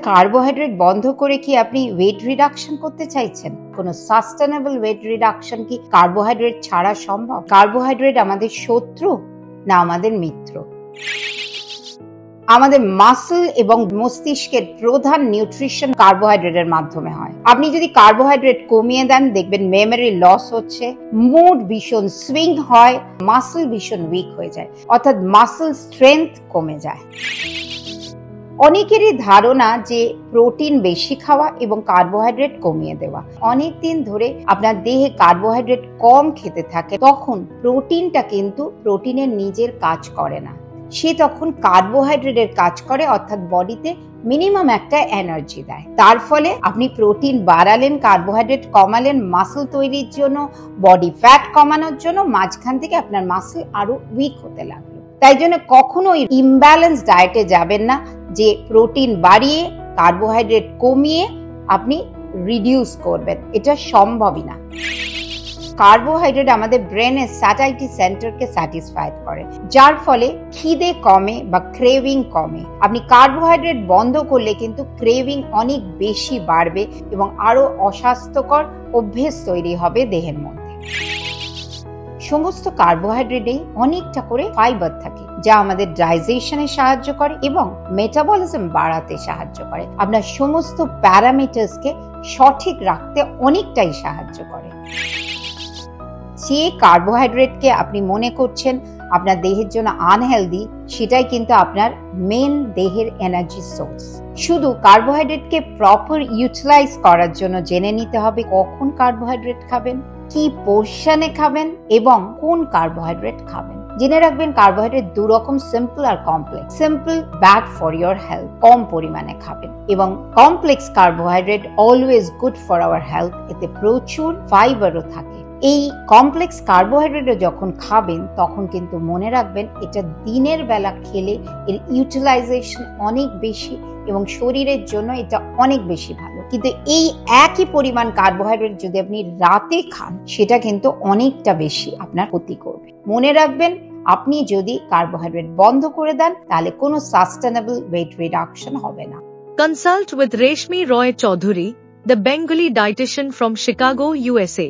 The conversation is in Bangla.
কার্বোহাইড্রেট বন্ধ করে কি আপনি ওয়েট রিডাকশন করতে চাইছেন? কোনো সাস্টেনেবল ওয়েট রিডাকশন কি কার্বোহাইড্রেট ছাড়া সম্ভব? কার্বোহাইড্রেট আমাদের শত্রু না আমাদের মিত্র? আমাদের মাসল এবং মস্তিষ্কের প্রধান নিউট্রিশন কার্বোহাইড্রেটের মাধ্যমে হয়। আপনি যদি কার্বোহাইড্রেট কমিয়ে দেন, দেখবেন মেমোরি লস হচ্ছে, মুড ভীষণ সুইং হয়, মাসল ভীষণ উইক হয়ে যায়, অর্থাৎ মাসল স্ট্রেংথ কমে যায়। অনেকেরই ধারণা যে প্রোটিন বেশি খাওয়া এবং কার্বোহাইড্রেট কমিয়ে দেওয়া। অনেক দিন ধরে আপনার দেহে কার্বোহাইড্রেট কম খেতে থাকে, তখন প্রোটিনটা কিন্তু প্রোটিনের নিজের কাজ করে না, সে তখন কার্বোহাইড্রেটের কাজ করে, অর্থাৎ বডিতে মিনিমাম একটা এনার্জি দেয়। তার ফলে আপনি প্রোটিন বাড়ালেন, কার্বোহাইড্রেট কমালেন মাসল তৈরির জন্য, বডি ফ্যাট কমানোর জন্য, মাঝখান থেকে আপনার মাসল আরো উইক হতে লাগলো। তাই জন্য কখনোই ইমব্যালেন্স ডায়েটে যাবেন না যে প্রোটিন বাড়িয়ে কার্বোহাইড্রেট কমিয়ে আপনি রিডিউস করবেন, এটা সম্ভবই না। কার্বোহাইড্রেট আমাদের ব্রেনের স্যাটাইটি সেন্টারকে স্যাটিসফাইড করে, যার ফলে খিদে কমে বা ক্রেভিং কমে। আপনি কার্বোহাইড্রেট বন্ধ করলে কিন্তু ক্রেভিং অনেক বেশি বাড়বে এবং আরো অস্বাস্থ্যকর অভ্যেস তৈরি হবে দেহের মধ্যে। সমস্ত কার্বোহাইড্রেটেই অনেকটা করে ফাইবার থাকে, যা আমাদের ডাইজেশনে সাহায্য করে এবং মেটাবলিজম বাড়াতে সাহায্য করে, আপনার সমস্ত প্যারামিটারসকে সঠিক রাখতে অনেকটাই সাহায্য করে। যে কার্বোহাইড্রেটকে আপনি মনে করছেন আপনার দেহের জন্য আনহেলদি, সেটাই কিন্তু আপনার মেন দেহের এনার্জি সোর্স। শুধু কার্বোহাইড্রেটকে প্রপার ইউটিলাইজ করার জন্য জেনে নিতে হবে কখন কার্বোহাইড্রেট খাবেন, কি পোর্শনে খাবেন এবং কোন কার্বোহাইড্রেট খাবেন। জেনে রাখবেন কার্বোহাইড্রেট দু রকম, সিম্পল আর complex. Simple bad for your health, কম পরিমাণে খাবেন, এবং complex carbohydrate always good for our health, এতে প্রচুর ফাইবারও থাকে। এই কমপ্লেক্স কার্বোহাইড্রেট যখন খাবেন তখন কিন্তু মনে রাখবেন এটা দিনের বেলা খেলে এর ইউটিলাইজেশন অনেক বেশি এবং শরীরের জন্য এটা অনেক বেশি ভালো। কিন্তু এই একই পরিমাণ কার্বোহাইড্রেট যদি আপনি রাতে খান, সেটা কিন্তু অনেকটা বেশি আপনার ক্ষতি করবে। মনে রাখবেন, আপনি যদি কার্বোহাইড্রেট বন্ধ করে দেন তাহলে কোনো সাস্টেনেবল ওয়েট রিডাকশন হবে না। Consult with Reshmi Roy Chaudhary, the Bengali dietitian from Chicago, USA.